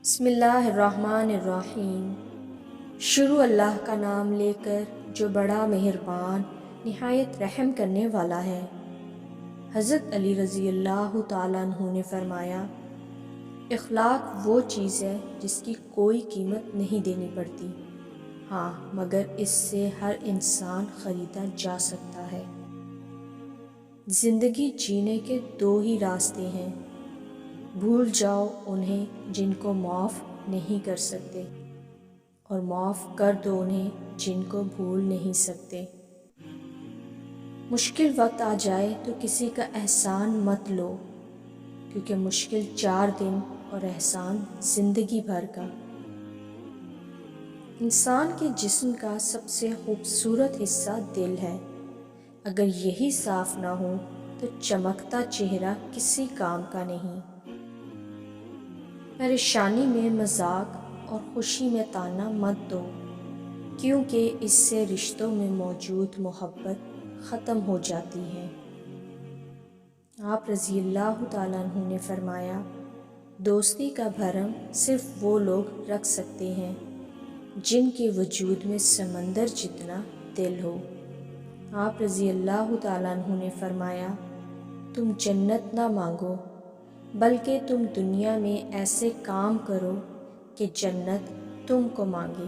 بسم اللہ الرحمن الرحیم۔ شروع اللہ کا نام لے کر جو بڑا مہربان نہایت رحم کرنے والا ہے۔ حضرت علی رضی اللہ تعالیٰ عنہ نے فرمایا، اخلاق وہ چیز ہے جس کی کوئی قیمت نہیں دینی پڑتی، ہاں مگر اس سے ہر انسان خریدا جا سکتا ہے۔ زندگی جینے کے دو ہی راستے ہیں، بھول جاؤ انہیں جن کو معاف نہیں کر سکتے، اور معاف کر دو انہیں جن کو بھول نہیں سکتے۔ مشکل وقت آ جائے تو کسی کا احسان مت لو، کیونکہ مشکل 4 دن اور احسان زندگی بھر کا۔ انسان کے جسم کا سب سے خوبصورت حصہ دل ہے، اگر یہی صاف نہ ہو تو چمکتا چہرہ کسی کام کا نہیں۔ پریشانی میں مذاق اور خوشی میں طعنہ مت دو، کیونکہ اس سے رشتوں میں موجود محبت ختم ہو جاتی ہے۔ آپ رضی اللہ تعالیٰ عنہ نے فرمایا، دوستی کا بھرم صرف وہ لوگ رکھ سکتے ہیں جن کے وجود میں سمندر جتنا دل ہو۔ آپ رضی اللہ تعالیٰ عنہ نے فرمایا، تم جنت نہ مانگو بلکہ تم دنیا میں ایسے کام کرو کہ جنت تم کو مانگے۔